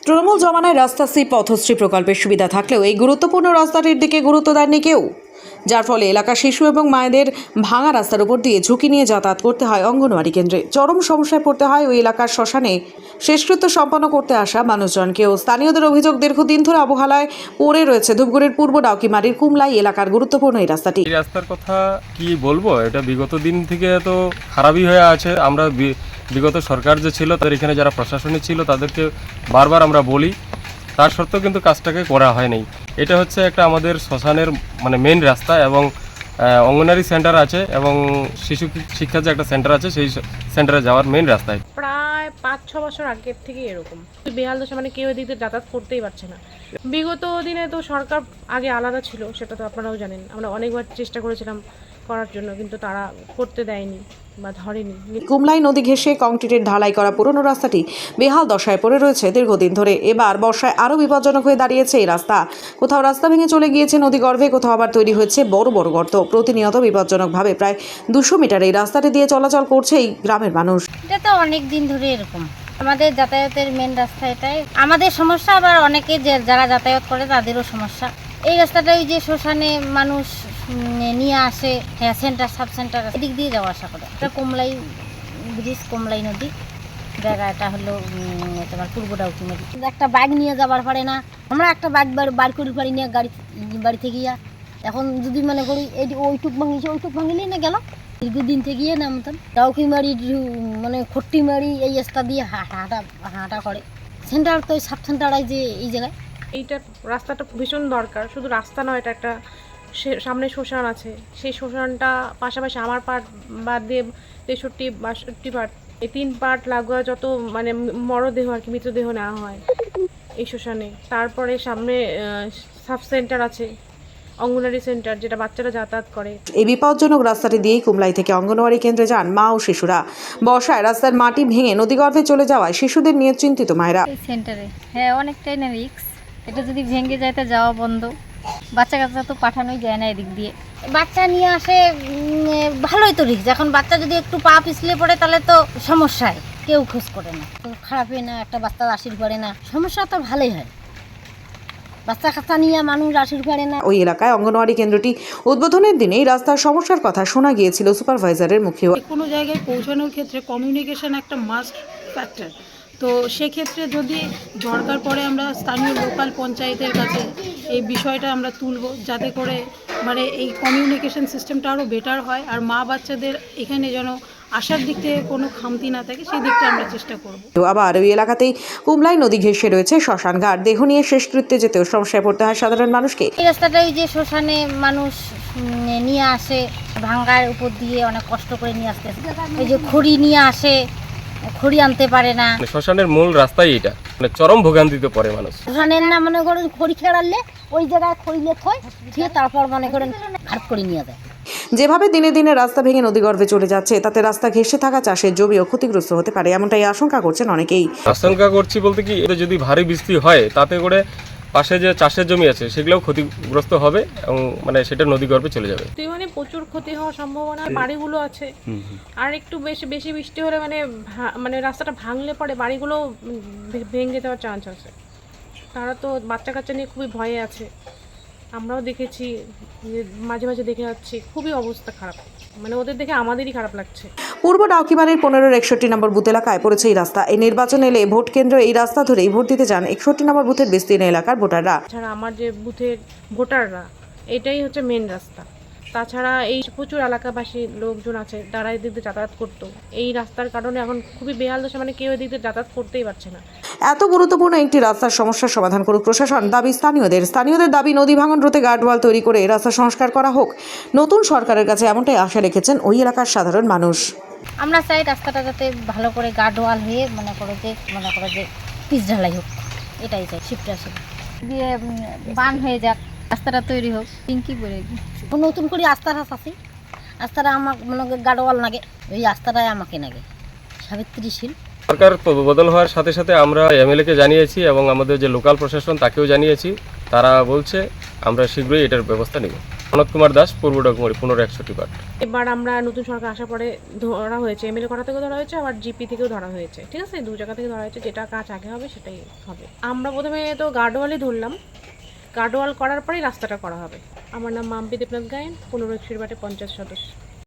তৃণমূল জমানায় রাস্তা সি পথশ্রী প্রকল্পের সুবিধা থাকলেও এই গুরুত্বপূর্ণ রাস্তাটির দিকে গুরুত্ব দেননি কেউ, যার ফলে এলাকার শিশু এবং মায়েদের ভাঙা রাস্তার উপর দিয়ে ঝুঁকি নিয়ে যাতায়াত করতে হয় অঙ্গনওয়াড়ি কেন্দ্রে। চরম সমস্যায় পড়তে হয় ওই এলাকার শ্মশানে শেষকৃত্য সম্পন্ন করতে আসা মানুষজনকেও। স্থানীয়দের অভিযোগ, দীর্ঘদিন ধরে অবহেলায় পড়ে রয়েছে ধূপগুড়ির পূর্ব ডাউকিমারির কুমলাই এলাকার গুরুত্বপূর্ণ এই রাস্তাটি। এই রাস্তার কথা কি বলবো, এটা বিগত দিন থেকে তো খারাপই হয়ে আছে। আমরা বিগত সরকার যে ছিল তাদের এখানে যারা প্রশাসনে ছিল তাদেরকে বারবার আমরা বলি, তার সত্ত্বেও কিন্তু কাজটাকে করা হয়নি। এটা হচ্ছে একটা আমাদের শ্মশানের মেন রাস্তা এবং অঙ্গনারী সেন্টার আছে এবং শিশু শিক্ষার যে একটা সেন্টার আছে সেই সেন্টারে যাওয়ার মেন রাস্তায় প্রায় 5-6 বছর আগের থেকে এরকম বেহাল দশা, কেউ এদিকে যাতায়াত করতেই পারছে না। বিগত দিনে তো সরকার আগে আলাদা ছিল, সেটা তো আপনারাও জানেন। আমরা অনেকবার চেষ্টা করেছিলাম করার জন্য, কিন্তু তারা করতে দেয়নি বা ধরেনি। কুমলাই নদী ঘেঁষে কংক্রিটের ঢালাই করা পুরনো রাস্তাটি বেহাল দশায় পড়ে রয়েছে দীর্ঘদিন ধরে। এবার বর্ষায় আরও বিপজ্জনক হয়ে দাঁড়িয়েছে এই রাস্তা। কোথাও রাস্তা ভেঙে চলে গিয়েছে নদী গর্ভে, কোথাও আবার তৈরি হয়েছে বড় বড় গর্ত। প্রতিনিয়ত বিপজ্জনকভাবে প্রায় 200 মিটার এই রাস্তাটি দিয়ে চলাচল করছে এই গ্রামের মানুষ। এটা তো অনেক দিন ধরে এরকম, আমাদের যাতায়াতের মেন রাস্তা এটাই। আমাদের সমস্যা, আবার অনেকে যারা যাতায়াত করে তাদেরও সমস্যা। এই রাস্তাটা ওই যে শ্মশানে মানুষ নিয়ে আসে, সেন্টার সাব সেন্টার এদিক দিয়ে যাওয়া আসা করে। এটা কুমলাই ব্রিজ, কুমলাই নদী জায়গাটা হলো তোমার পূর্ব ডাউকিমারি। একটা বাইক নিয়ে যাবার পারে না, আমরা একটা বাইক বার করি পারি না বাড়ি থেকে গিয়া। এখন যদি মনে করি এই ওইটুক ভাঙিয়েছে, ওইটুক ভাঙিলেই না গেল। দীর্ঘদিন থেকে নামতাম ডাউকিমারি খট্টিমারি এই রাস্তা দিয়ে হাঁটা করে। সেন্টার তো সাব সেন্টার যে এই জায়গায়। এইটা রাস্তাটা ভীষণ দরকার। শুধু রাস্তা নয়, এটা একটা সামনে শ্মশান আছে, সেই শ্মশানটা পাশাপাশি আমার পার্ট বাদ দিয়ে 63-62 পার্ট, এই 3 পার্ট লাগোয়া যত মরদেহ আর কি, মৃতদেহ নেওয়া হয় এই শ্মশানে। তারপরে সামনে সাব সেন্টার আছে, অঙ্গনওয়াড়ি সেন্টার, যেটা বাচ্চারা যাতায়াত করে। এই বিপজ্জনক রাস্তাটি দিয়েই কুমলাই থেকে অঙ্গনওয়াড়ি কেন্দ্রে যান মা ও শিশুরা। বর্ষায় রাস্তার মাটি ভেঙে নদীগর্ভে চলে যাওয়ায় শিশুদের নিয়ে চিন্তিত মায়েরা। এই সেন্টারে হ্যাঁ অনেকটাই না রিস্ক, এটা যদি ভেঙে যায় তা যাওয়া বন্ধ। বাচ্চা কাচ্চা তো পাঠানোই যায় না এদিক দিয়ে। বাচ্চা নিয়ে আসে ভালোই তো রিস্ক। এখন বাচ্চা যদি একটু পা পিছলে পড়ে তাহলে তো সমস্যায়, কেউ খোঁজ করে না, তো খারাপই না। একটা বাচ্চা আশির করে না, সমস্যা তো ভালোই হয়। বাচ্চা কাচ্চা নিয়ে মানুষ আশির করে না। ওই এলাকায় অঙ্গনওয়াড়ি কেন্দ্রটি উদ্বোধনের দিনেই রাস্তার সমস্যার কথা শোনা গিয়েছিল সুপারভাইজারের মুখেও। কোনো জায়গায় পৌঁছানোর ক্ষেত্রে কমিউনিকেশন একটা মাস্ট ফ্যাক্টর। তো সেক্ষেত্রে যদি দরকার পড়ে আমরা স্থানীয় লোকাল পঞ্চায়েতের কাছে এই বিষয়টা আমরা তুলব, যাতে করে এই কমিউনিকেশন সিস্টেমটা আরও বেটার হয়, আর মা বাচ্চাদের এখানে যেন আসার দিক থেকে কোনো খামতি না থাকে, সেই দিকটা আমরা চেষ্টা করব। আবার ওই এলাকাতেই কুমলাই নদী ঘেঁষে রয়েছে শ্মশান ঘাট। দেহ নিয়ে শেষকৃত্যে যেতেও সমস্যায় পড়তে হয় সাধারণ মানুষকে। এই রাস্তাটা ওই যে শ্মশানে মানুষ নিয়ে আসে, ভাঙ্গার উপর দিয়ে অনেক কষ্ট করে নিয়ে আসতে, ওই যে খড়ি নিয়ে আসে, খড়ি আনতে পারে না। শ্মশানের মূল রাস্তাই এটা, চরম ভোগান্তিতে পড়ে মানুষ। শ্মশানের না মনে করেন খড়ি খেড়ালে ওই জায়গায় খড়ি লেখয়, ঠিক তারপর মনে করেন ঘাট করে নিয়ে যায়। যেভাবে দিনে দিনে রাস্তা ভেঙে নদীগর্ভে চলে যাচ্ছে, তাতে রাস্তা ঘেঁষে থাকা চাষের জমিও ক্ষতিগ্রস্ত হতে পারে, এমনটাই আশঙ্কা করছেন অনেকেই। আশঙ্কা করছি বলতে কি, এটা যদি ভারী বৃষ্টি হয় তাতে করে পাশে যে চাষের জমি আছে সেগুলোও ক্ষতিগ্রস্ত হবে এবং সেটা নদীগর্ভে চলে যাবে। প্রচুর ক্ষতি হওয়ার সম্ভাবনা। বাড়িগুলো আছে, আর একটু বেশি বৃষ্টি হলে রাস্তাটা ভাঙলে পরে বাড়িগুলো ভেঙে যাওয়ার চান্স আছে। তারা তো বাচ্চা কাচ্চা নিয়ে খুবই ভয়ে আছে। আমরাও দেখেছি, মাঝে মাঝে দেখে যাচ্ছি, খুবই অবস্থা খারাপ। ওদের দেখে আমাদেরই খারাপ লাগছে। পূর্ব ডাউকিমারির 15-61 নম্বর বুথ এলাকায় পড়েছে এই রাস্তা। এই নির্বাচন এলে ভোট কেন্দ্র এই রাস্তা ধরেই ভোট দিতে যান 61 নম্বর বুথের বিস্তীর্ণ এলাকার ভোটাররা। তাছাড়া আমার যে বুথের ভোটাররা, এটাই হচ্ছে মেন রাস্তা। তাছাড়া এই প্রচুর এলাকাবাসী লোকজন আছে, তারা এদিক দিয়ে যাতায়াত করতো। এই রাস্তার কারণে এখন খুবই বেহাল দশা, কেউ এদিক দিয়ে যাতায়াত করতেই পারছে না। এত গুরুত্বপূর্ণ একটি রাস্তার সমস্যার সমাধান করুক প্রশাসন, দাবি স্থানীয়দের দাবি নদী ভাঙন রোধে গার্ডওয়াল তৈরি করে রাস্তা সংস্কার করা হোক। নতুন সরকারের কাছে এমনটাই আশা রেখেছেন ওই এলাকার সাধারণ মানুষ। আমরা চাই রাস্তাটা যাতে ভালো করে গার্ডওয়াল হয়ে মনে করো যে পিচ ঢালাই হোক, এটাই চাই। শিফট আসে দিয়ে বান হয়ে যাক, রাস্তাটা তৈরি হোক। পিঙ্কি বলে নতুন করে আস্তার আছে, আস্তারা আমার গার্ডওয়াল লাগে, ওই আস্তাটাই আমাকে লাগে সাবিত্রীশীল। সরকার বদল হওয়ার সাথে সাথে আমরা এমএলএকে জানিয়েছি এবং আমাদের যে লোকাল প্রশাসন তাকেও জানিয়েছি। তারা বলছে আমরা শীঘ্রই এটার ব্যবস্থা নেব। সনৎ কুমার দাস, পূর্ব ডকুমারি 1561 পার্ট। এবার আমরা নতুন সরকার আসার পরে ধরা হয়েছে, এমএলএ করা থেকেও ধরা হয়েছে, আবার জিপি থেকেও ধরা হয়েছে, ঠিক আছে, দু জায়গা থেকে ধরা হয়েছে। যেটা কাজ আগে হবে সেটাই হবে। আমরা প্রথমে তো গার্ডওয়ালই ধরলাম, গার্ডওয়াল করার পরেই রাস্তাটা করা হবে। আমার নাম মাম্পি দেবনাথ গায়েন, 1561 পঞ্চায়েত সদস্য।